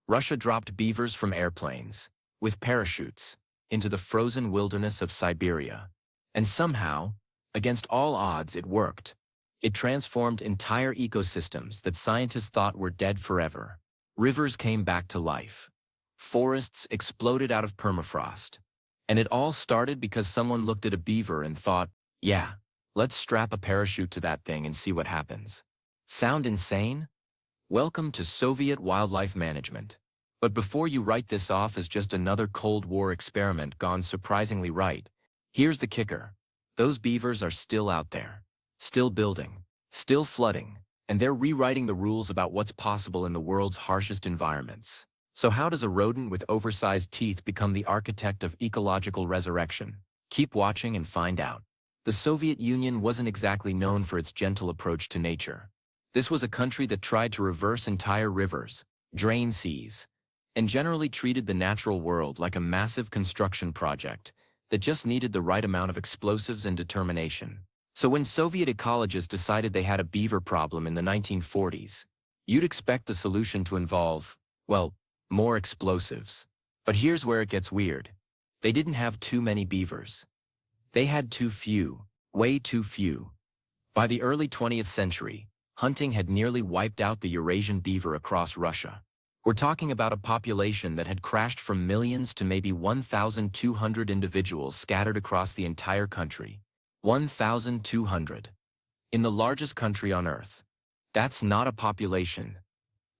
Russia dropped beavers from airplanes, with parachutes, into the frozen wilderness of Siberia. And somehow, against all odds, it worked. It transformed entire ecosystems that scientists thought were dead forever. Rivers came back to life. Forests exploded out of permafrost. And it all started because someone looked at a beaver and thought, yeah, let's strap a parachute to that thing and see what happens. Sound insane? Welcome to Soviet wildlife management. But before you write this off as just another Cold War experiment gone surprisingly right, here's the kicker. Those beavers are still out there. Still building. Still flooding. And they're rewriting the rules about what's possible in the world's harshest environments. So how does a rodent with oversized teeth become the architect of ecological resurrection? Keep watching and find out. The Soviet Union wasn't exactly known for its gentle approach to nature. This was a country that tried to reverse entire rivers, drain seas, and generally treated the natural world like a massive construction project that just needed the right amount of explosives and determination. So when Soviet ecologists decided they had a beaver problem in the 1940s, you'd expect the solution to involve, well, more explosives. But here's where it gets weird. They didn't have too many beavers. They had too few, way too few. By the early 20th century, hunting had nearly wiped out the Eurasian beaver across Russia. We're talking about a population that had crashed from millions to maybe 1,200 individuals scattered across the entire country. 1,200. In the largest country on Earth. That's not a population.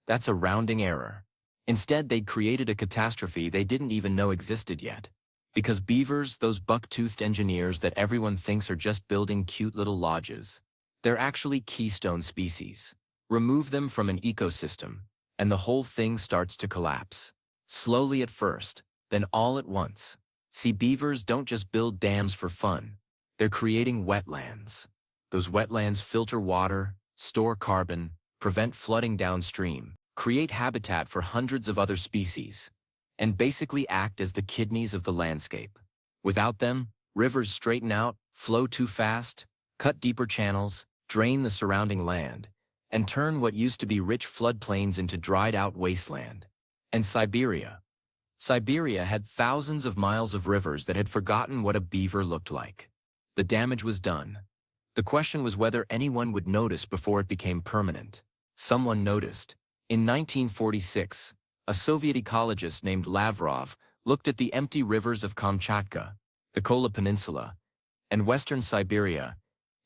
That's a rounding error. Instead, they'd created a catastrophe they didn't even know existed yet. Because beavers, those buck-toothed engineers that everyone thinks are just building cute little lodges, they're actually keystone species. Remove them from an ecosystem, and the whole thing starts to collapse. Slowly at first, then all at once. See, beavers don't just build dams for fun. They're creating wetlands. Those wetlands filter water, store carbon, prevent flooding downstream, create habitat for hundreds of other species, and basically act as the kidneys of the landscape. Without them, rivers straighten out, flow too fast, cut deeper channels, drain the surrounding land, and turn what used to be rich floodplains into dried-out wasteland. And Siberia. Siberia had thousands of miles of rivers that had forgotten what a beaver looked like. The damage was done. The question was whether anyone would notice before it became permanent. Someone noticed. In 1946, a Soviet ecologist named Lavrov looked at the empty rivers of Kamchatka, the Kola Peninsula, and western Siberia,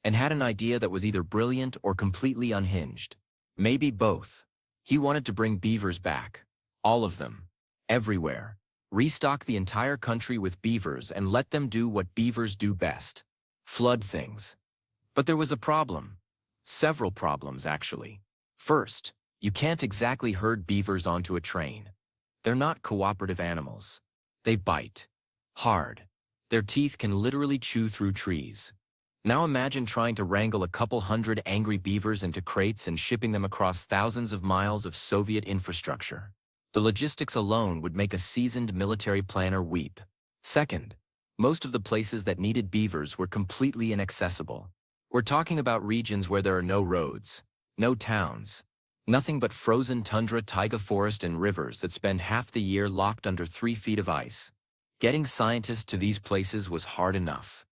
and had an idea that was either brilliant or completely unhinged. Maybe both. He wanted to bring beavers back. All of them. Everywhere. Restock the entire country with beavers and let them do what beavers do best. Flood things. But there was a problem. Several problems, actually. First, you can't exactly herd beavers onto a train. They're not cooperative animals. They bite. Hard. Their teeth can literally chew through trees. Now imagine trying to wrangle a couple hundred angry beavers into crates and shipping them across thousands of miles of Soviet infrastructure. The logistics alone would make a seasoned military planner weep. Second, most of the places that needed beavers were completely inaccessible. We're talking about regions where there are no roads, no towns, nothing but frozen tundra, taiga forest, and rivers that spend half the year locked under 3 feet of ice. Getting scientists to these places was hard enough.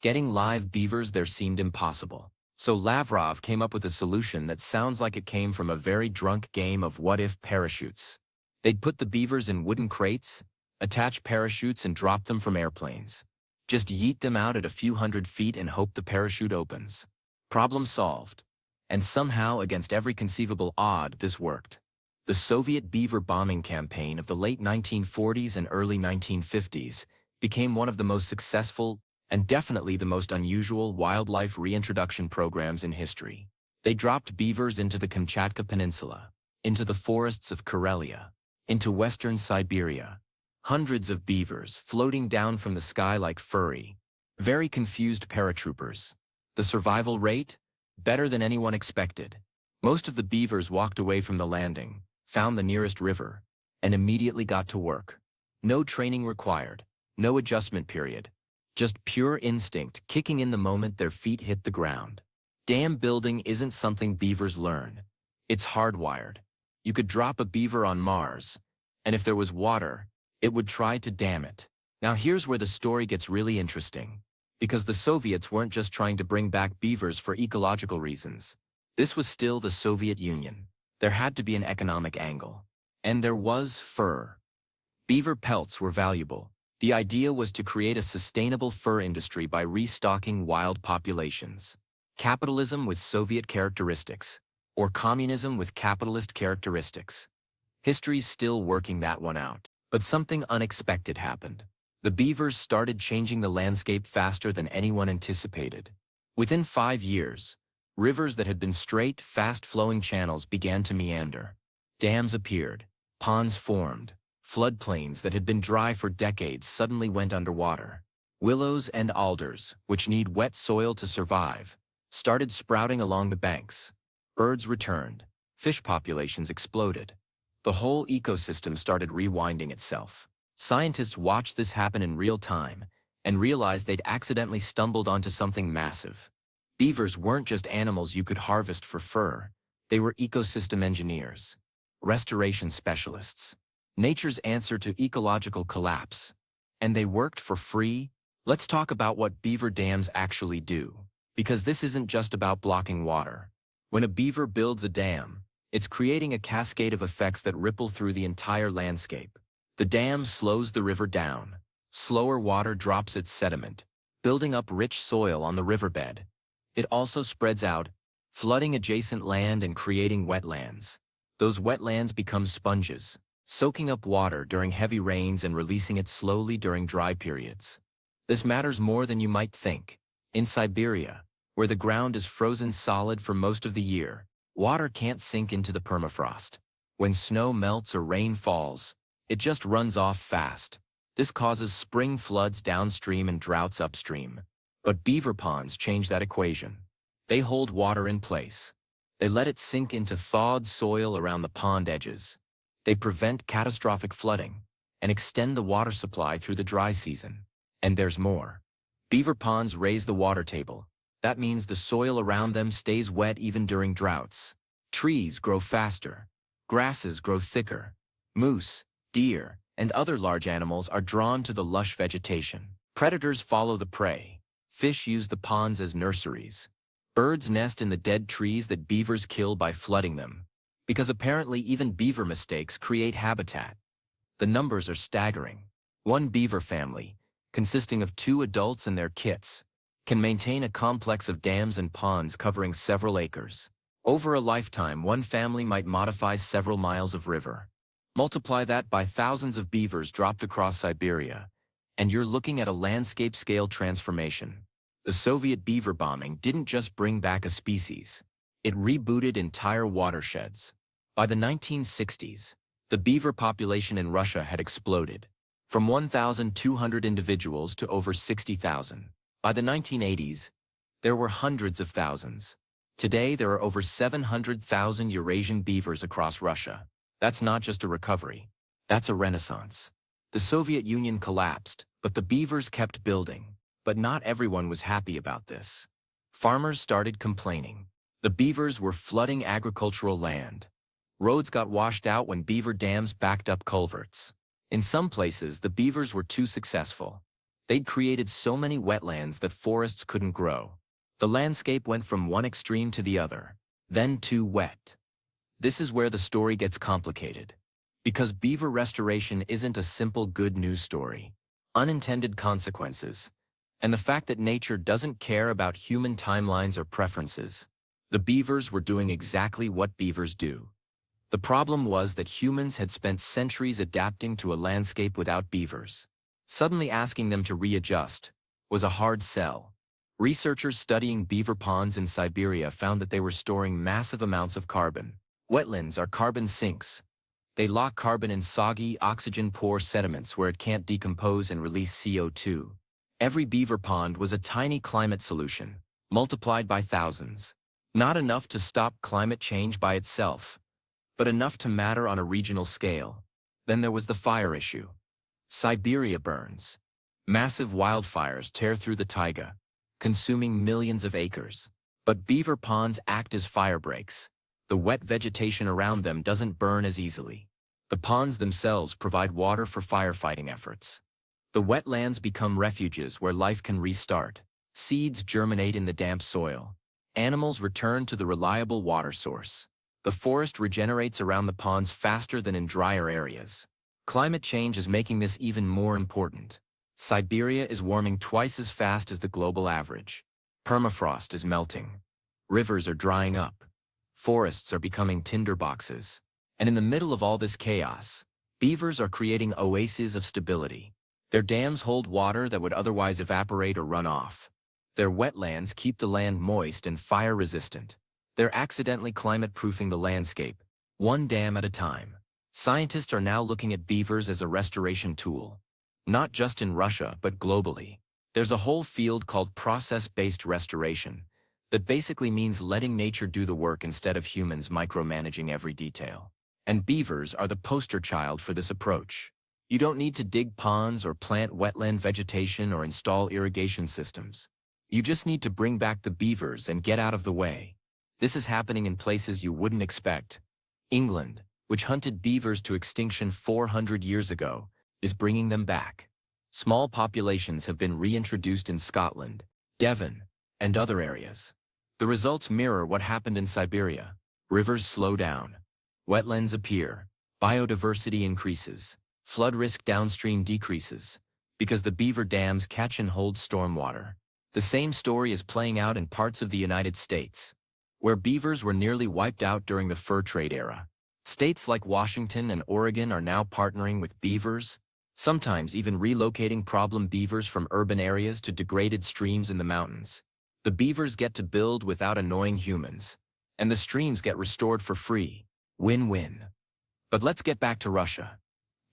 Getting live beavers there seemed impossible. So Lavrov came up with a solution that sounds like it came from a very drunk game of what-if parachutes. They'd put the beavers in wooden crates, attach parachutes, and drop them from airplanes. Just yeet them out at a few hundred feet and hope the parachute opens. Problem solved. And somehow, against every conceivable odd, this worked. The Soviet beaver bombing campaign of the late 1940s and early 1950s became one of the most successful and definitely the most unusual wildlife reintroduction programs in history. They dropped beavers into the Kamchatka Peninsula, into the forests of Karelia, into western Siberia. Hundreds of beavers floating down from the sky like furry, very confused paratroopers. The survival rate? Better than anyone expected. Most of the beavers walked away from the landing, found the nearest river, and immediately got to work. No training required, no adjustment period. Just pure instinct kicking in the moment their feet hit the ground. Dam building isn't something beavers learn. It's hardwired. You could drop a beaver on Mars, and if there was water, it would try to dam it. Now here's where the story gets really interesting. Because the Soviets weren't just trying to bring back beavers for ecological reasons. This was still the Soviet Union. There had to be an economic angle. And there was fur. Beaver pelts were valuable. The idea was to create a sustainable fur industry by restocking wild populations. Capitalism with Soviet characteristics, or communism with capitalist characteristics. History's still working that one out. But something unexpected happened. The beavers started changing the landscape faster than anyone anticipated. Within 5 years, rivers that had been straight, fast-flowing channels began to meander. Dams appeared, ponds formed, floodplains that had been dry for decades suddenly went underwater. Willows and alders, which need wet soil to survive, started sprouting along the banks. Birds returned, fish populations exploded. The whole ecosystem started rewinding itself. Scientists watched this happen in real time and realized they'd accidentally stumbled onto something massive. Beavers weren't just animals you could harvest for fur. They were ecosystem engineers, restoration specialists, nature's answer to ecological collapse. And they worked for free. Let's talk about what beaver dams actually do, because this isn't just about blocking water. When a beaver builds a dam, it's creating a cascade of effects that ripple through the entire landscape. The dam slows the river down. Slower water drops its sediment, building up rich soil on the riverbed. It also spreads out, flooding adjacent land and creating wetlands. Those wetlands become sponges, soaking up water during heavy rains and releasing it slowly during dry periods. This matters more than you might think. In Siberia, where the ground is frozen solid for most of the year, water can't sink into the permafrost. When snow melts or rain falls, it just runs off fast. This causes spring floods downstream and droughts upstream. But beaver ponds change that equation. They hold water in place. They let it sink into thawed soil around the pond edges. They prevent catastrophic flooding and extend the water supply through the dry season. And there's more. Beaver ponds raise the water table. That means the soil around them stays wet even during droughts. Trees grow faster. Grasses grow thicker. Moose, deer, and other large animals are drawn to the lush vegetation. Predators follow the prey. Fish use the ponds as nurseries. Birds nest in the dead trees that beavers kill by flooding them. Because apparently even beaver mistakes create habitat. The numbers are staggering. One beaver family, consisting of 2 adults and their kits, can maintain a complex of dams and ponds covering several acres. Over a lifetime, one family might modify several miles of river. Multiply that by thousands of beavers dropped across Siberia, and you're looking at a landscape-scale transformation. The Soviet beaver bombing didn't just bring back a species. It rebooted entire watersheds. By the 1960s, the beaver population in Russia had exploded, from 1,200 individuals to over 60,000. By the 1980s, there were hundreds of thousands. Today, there are over 700,000 Eurasian beavers across Russia. That's not just a recovery. That's a renaissance. The Soviet Union collapsed, but the beavers kept building. But not everyone was happy about this. Farmers started complaining. The beavers were flooding agricultural land. Roads got washed out when beaver dams backed up culverts. In some places, the beavers were too successful. They'd created so many wetlands that forests couldn't grow. The landscape went from one extreme to the other, then too wet. This is where the story gets complicated. Because beaver restoration isn't a simple good news story. Unintended consequences, and the fact that nature doesn't care about human timelines or preferences. The beavers were doing exactly what beavers do. The problem was that humans had spent centuries adapting to a landscape without beavers. Suddenly asking them to readjust was a hard sell. Researchers studying beaver ponds in Siberia found that they were storing massive amounts of carbon. Wetlands are carbon sinks. They lock carbon in soggy, oxygen-poor sediments where it can't decompose and release CO2. Every beaver pond was a tiny climate solution, multiplied by thousands. Not enough to stop climate change by itself, but enough to matter on a regional scale. Then there was the fire issue. Siberia burns. Massive wildfires tear through the taiga, consuming millions of acres. But beaver ponds act as fire breaks. The wet vegetation around them doesn't burn as easily. The ponds themselves provide water for firefighting efforts. The wetlands become refuges where life can restart. Seeds germinate in the damp soil. Animals return to the reliable water source. The forest regenerates around the ponds faster than in drier areas. Climate change is making this even more important. Siberia is warming twice as fast as the global average. Permafrost is melting. Rivers are drying up. Forests are becoming tinderboxes. And in the middle of all this chaos, beavers are creating oases of stability. Their dams hold water that would otherwise evaporate or run off. Their wetlands keep the land moist and fire-resistant. They're accidentally climate-proofing the landscape, one dam at a time. Scientists are now looking at beavers as a restoration tool. Not just in Russia, but globally. There's a whole field called process-based restoration that basically means letting nature do the work instead of humans micromanaging every detail. And beavers are the poster child for this approach. You don't need to dig ponds or plant wetland vegetation or install irrigation systems. You just need to bring back the beavers and get out of the way. This is happening in places you wouldn't expect. England, which hunted beavers to extinction 400 years ago, is bringing them back. Small populations have been reintroduced in Scotland, Devon, and other areas. The results mirror what happened in Siberia. Rivers slow down. Wetlands appear. Biodiversity increases. Flood risk downstream decreases, because the beaver dams catch and hold stormwater. The same story is playing out in parts of the United States, where beavers were nearly wiped out during the fur trade era. States like Washington and Oregon are now partnering with beavers, sometimes even relocating problem beavers from urban areas to degraded streams in the mountains. The beavers get to build without annoying humans, and the streams get restored for free. Win-win. But let's get back to Russia.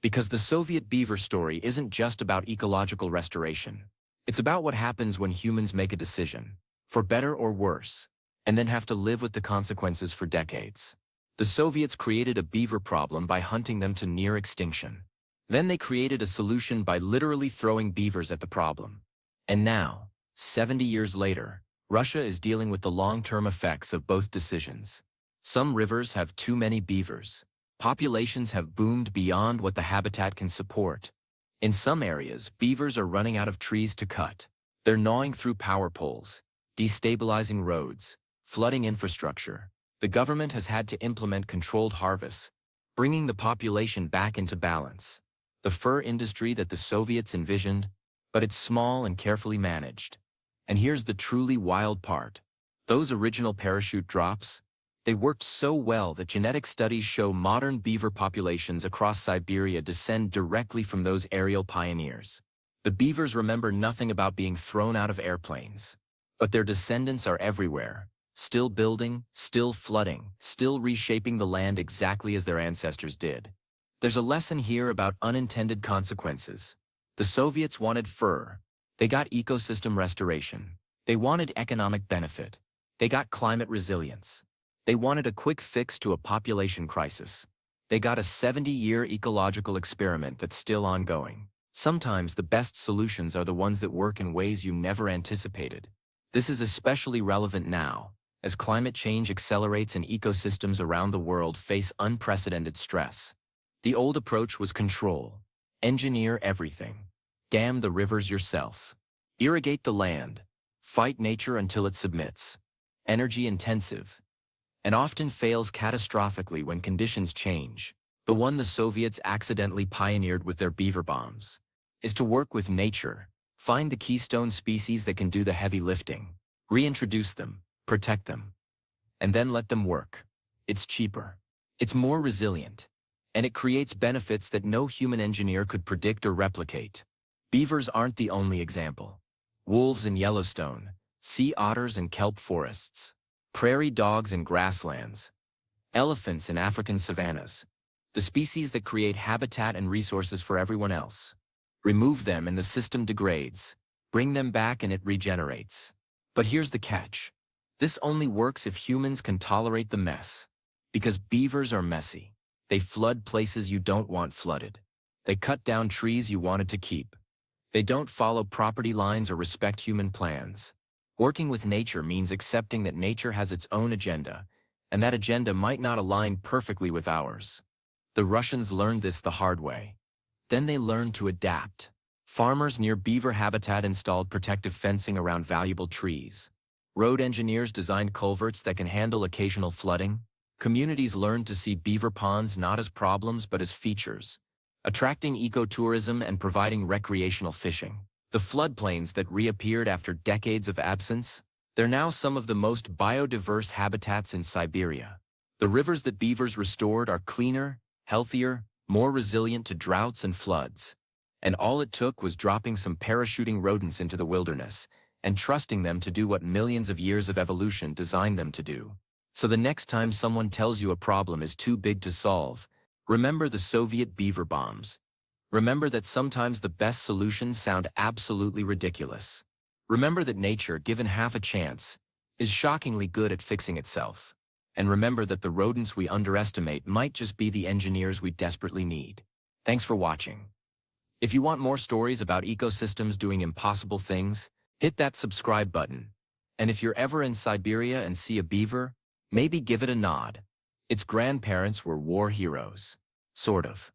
Because the Soviet beaver story isn't just about ecological restoration. It's about what happens when humans make a decision, for better or worse, and then have to live with the consequences for decades. The Soviets created a beaver problem by hunting them to near extinction. Then they created a solution by literally throwing beavers at the problem. And now, 70 years later, Russia is dealing with the long-term effects of both decisions. Some rivers have too many beavers. Populations have boomed beyond what the habitat can support. In some areas, beavers are running out of trees to cut. They're gnawing through power poles, destabilizing roads, flooding infrastructure. The government has had to implement controlled harvests, bringing the population back into balance. The fur industry that the Soviets envisioned, but it's small and carefully managed. And here's the truly wild part. Those original parachute drops, they worked so well that genetic studies show modern beaver populations across Siberia descend directly from those aerial pioneers. The beavers remember nothing about being thrown out of airplanes. But their descendants are everywhere, still building, still flooding, still reshaping the land exactly as their ancestors did. There's a lesson here about unintended consequences. The Soviets wanted fur. They got ecosystem restoration. They wanted economic benefit. They got climate resilience. They wanted a quick fix to a population crisis. They got a 70-year ecological experiment that's still ongoing. Sometimes the best solutions are the ones that work in ways you never anticipated. This is especially relevant now, as climate change accelerates and ecosystems around the world face unprecedented stress. The old approach was control. Engineer everything. Dam the rivers yourself. Irrigate the land. Fight nature until it submits. Energy intensive. And often fails catastrophically when conditions change. The one the Soviets accidentally pioneered with their beaver bombs is to work with nature, find the keystone species that can do the heavy lifting, reintroduce them, protect them, and then let them work. It's cheaper. It's more resilient. And it creates benefits that no human engineer could predict or replicate. Beavers aren't the only example. Wolves in Yellowstone, sea otters in kelp forests, prairie dogs in grasslands, elephants in African savannas, the species that create habitat and resources for everyone else. Remove them and the system degrades. Bring them back and it regenerates. But here's the catch. This only works if humans can tolerate the mess. Because beavers are messy. They flood places you don't want flooded. They cut down trees you wanted to keep. They don't follow property lines or respect human plans. Working with nature means accepting that nature has its own agenda, and that agenda might not align perfectly with ours. The Russians learned this the hard way. Then they learned to adapt. Farmers near beaver habitat installed protective fencing around valuable trees. Road engineers designed culverts that can handle occasional flooding. Communities learned to see beaver ponds not as problems but as features, attracting ecotourism and providing recreational fishing. The floodplains that reappeared after decades of absence, they're now some of the most biodiverse habitats in Siberia. The rivers that beavers restored are cleaner, healthier, more resilient to droughts and floods. And all it took was dropping some parachuting rodents into the wilderness and trusting them to do what millions of years of evolution designed them to do. So the next time someone tells you a problem is too big to solve, remember the Soviet beaver bombs. Remember that sometimes the best solutions sound absolutely ridiculous. Remember that nature, given half a chance, is shockingly good at fixing itself. And remember that the rodents we underestimate might just be the engineers we desperately need. Thanks for watching. If you want more stories about ecosystems doing impossible things, hit that subscribe button. And if you're ever in Siberia and see a beaver, maybe give it a nod. Its grandparents were war heroes. Sort of.